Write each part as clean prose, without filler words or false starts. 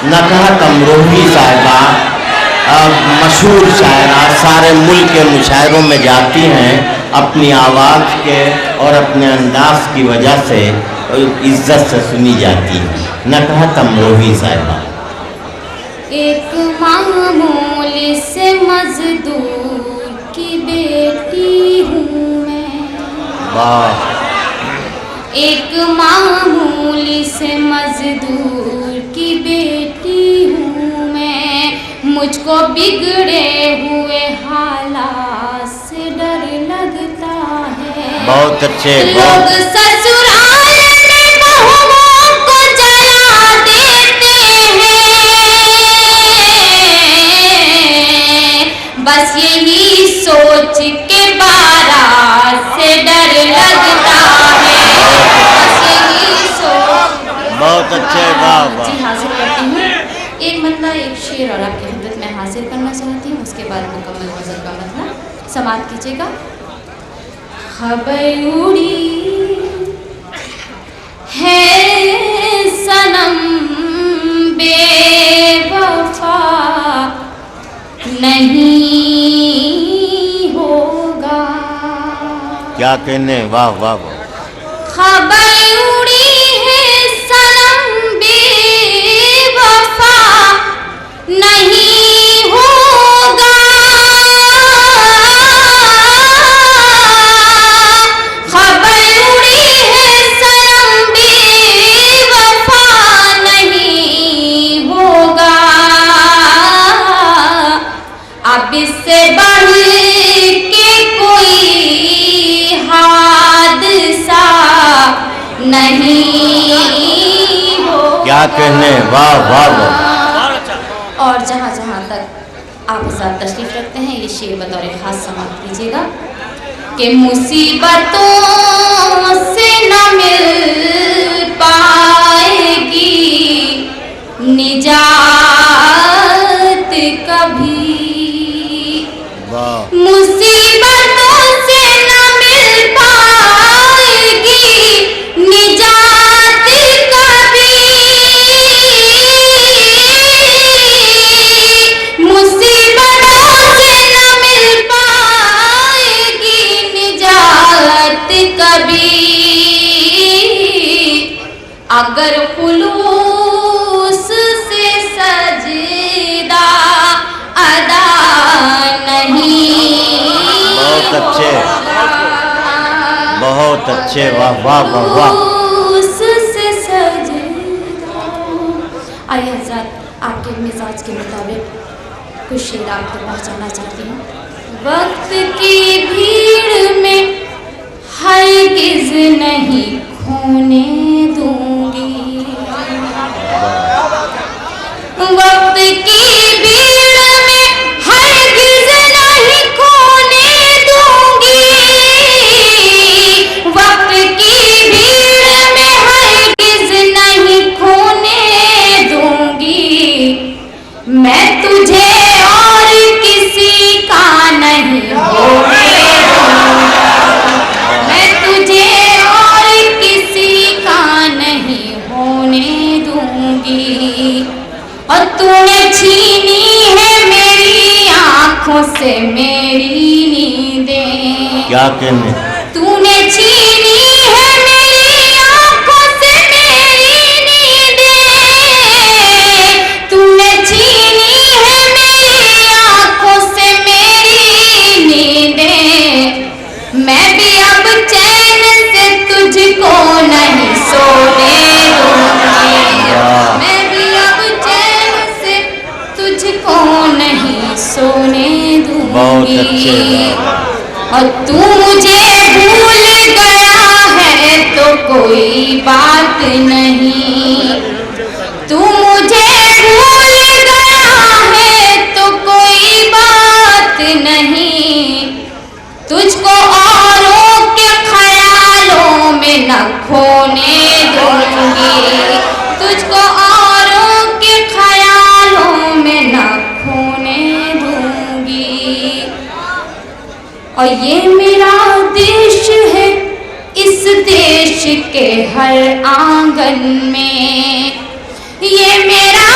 नकहत अमरोही साहिबा मशहूर शायरा, सारे मुल्क के मुशायरों में जाती हैं, अपनी आवाज़ के और अपने अंदाज की वजह से इज्जत से सुनी जाती है। नकहत अमरोही साहिबा। एक मामूली से मजदूर की बेटी हूँ मैं, वाह। एक मामूली से मजदूर की बेटी हूँ मैं, मुझको बिगड़े हुए हालात से डर लगता है। बहुत अच्छे। लोग ससुराल में बहुओं को जला देते हैं, बस यही सोच के बारात से डर लगता है। बस यही सोच। बहुत अच्छे। वाह वाह। जी हाजिर करती हूँ एक मतला, एक शेर और आपकी खिदमत में हाजिर करना चाहती हूँ। उसके बाद मुकम्मल गज़ल का मतला समाप्त कीजिएगा। खबर उड़ी है सनम बेवफा नहीं होगा। क्या कहने। वाह वाह वाह। खबर उड़ी है सनम बेवफा नहीं होगा। खबर उड़ी है सनम बेवफा नहीं होगा। अब इससे बढ़ के कोई हादसा नहीं हो। क्या कहने। वाह वाह वाह। और जहाँ जहाँ तक आप साथ तशरीफ रखते हैं, ये शेर बतौर खास समाप्त कीजिएगा कि मुसीबतों से न मिल पाएगी निजात कभी। वाह। मुसीबतों से न मिल पाएगी निजात कभी। मुसीबतों से न मिल पाएगी निजात कभी। अगर खुलूस से सजदा अदा नहीं। बहुत अच्छे। बहुत अच्छे। वाह वाह वाह वाह। से सजदा। आइए हज़रात, आपके मिजाज के मुताबिक कुछ शेर आपको पहुँचाना चाहती हूँ। वक्त की भीड़ में हरगिज़ नहीं खोने दूंगी। वक्त की भीड़ में हरगिज़ नहीं खोने दूंगी। वक्त की भीड़ में हरगिज़ नहीं खोने दूंगी। मैं तुझे और किसी का नहीं होने दूंगी। मैं तुझे और किसी का नहीं होने दूंगी। और तूने छीनी है मेरी आंखों से मेरी नींदें। क्या कहने। तूने छीनी है मेरी आंखों से मेरी नींदें। तूने छीनी है मेरी आंखों से मेरी नींदें। मैं भी अब चैन से तुझको नहीं सोने दूंगी। मैं भी अब चैन से तुझको नहीं सोने बहुत दूंगी। अच्छे। और तू मुझे भूल गया है तो कोई बात नहीं। तू मुझे भूल गया है तो कोई बात नहीं। तुझको औरों के ख्यालों में न खोने दूंगी। तुझको औरों के ख्यालों में न खोने दूंगी। और ये मेरा देश है, इस के हर आंगन में ये मेरा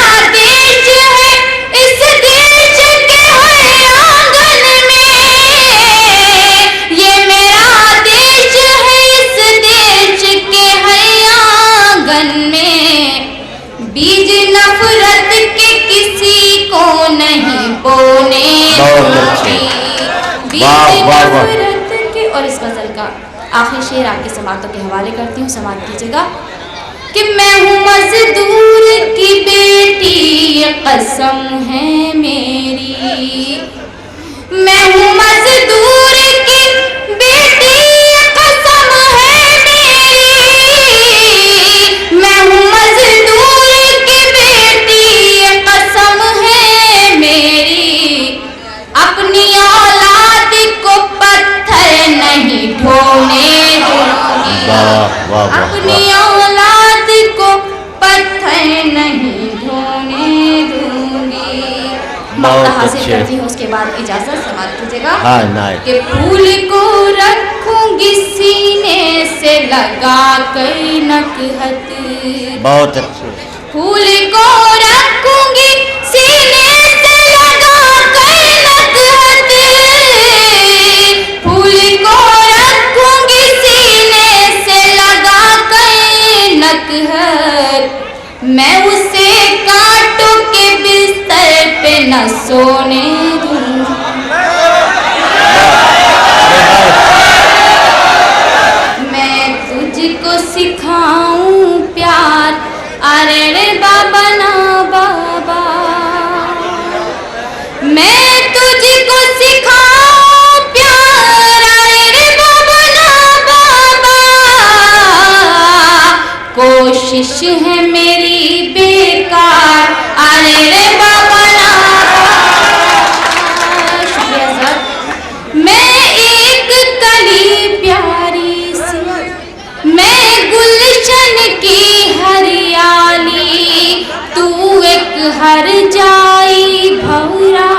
नफरत के किसी को नहीं बोने दूंगी। बीत नफरत के। और इस गजल का आखिरी शेर आपकी समातों के हवाले करती हूँ, समात कीजिएगा कि मैं हूँ मजदूर की बेटी, ये कसम है मेरी। मैं हूँ मजदूर की बेटी, ये कसम है मेरी। मैं हूँ मजदूर की बेटी, ये कसम है मेरी। अपनी औलाद को पत्थर नहीं ढोने दूंगी। अपनी औलाद को पत्थर नहीं ढोने दूंगी। मौका हासिल करती हूँ, उसके बाद इजाजत समाप्त कीजिएगा। कि फूल को रखूंगी सीने से लगा कर नकहत। बहुत अच्छे। फूल को रखूंगी सीने से लगा कर नकहत। फूल को रखूंगी सीने से लगा कर नकहत। मैं उसे कांटों के बिस्तर पे न सोने दूंगी। मैं तुझको सिखाऊं प्यार, अरे रे बाबा ना बाबा। मैं तुझको सिखाऊं प्यार, अरे रे बाबा ना बाबा। कोशिश है मेरी बेकार, अरे रे बाबा ना बाबा। शुक्रिया सर। मैं एक कली प्यारी सी, मैं गुलशन की हरियाली। तू एक हर जाई भौरा,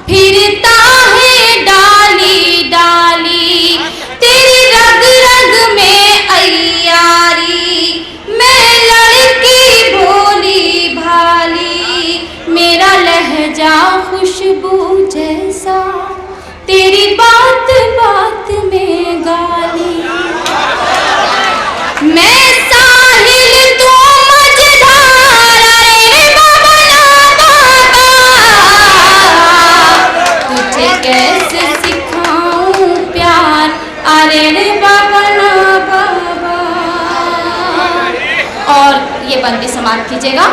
फिरता है डाली डाली। तेरी रग रग में अय्यारी, मैं लड़की भोली भाली। मेरा लहजा खुशबू जैसा, तेरी बात बात में गाली। मैं साहिल तू मझधार, अरे बाबा ना बाबा। तुझे कैसे सिखाऊं प्यार, अरे रे बाबा ना बाबा। और ये बंदी समाप्त कीजिएगा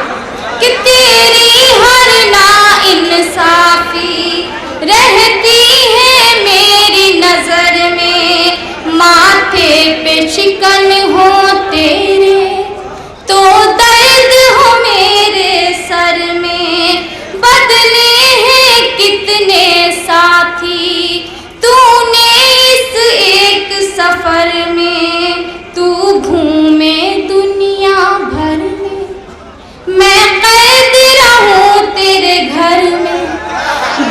कि तेरी हर ना इंसाफी रहती है मेरी नजर में। माथे पे शिकन हो तेरे, तो दर्द हो मेरे सर में। बदले हैं कितने साथी तूने इस एक सफर में। तू घूमे दुनिया भर में, मैं कैद रहूं तेरे घर में।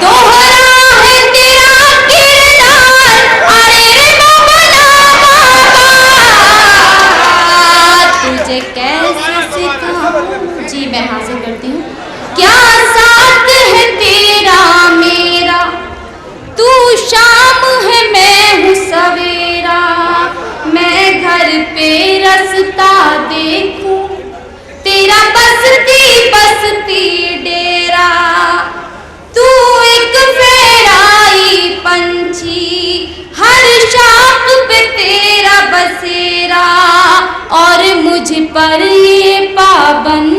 दोहरा है तेरा किरदार, अरे रे बाबा ना बाबा। तुझे कैसे सिखाऊं। जी मैं हासिल करती हूँ। क्या साथ है तेरा मेरा, तू शाम है मैं हूँ सवेरा। मैं घर पे रास्ता देखूं, तेरा बसती बसती डेरा। तू एक फहराई पंछी, हर शाख पे तेरा बसेरा। और मुझ पर ये पाबंद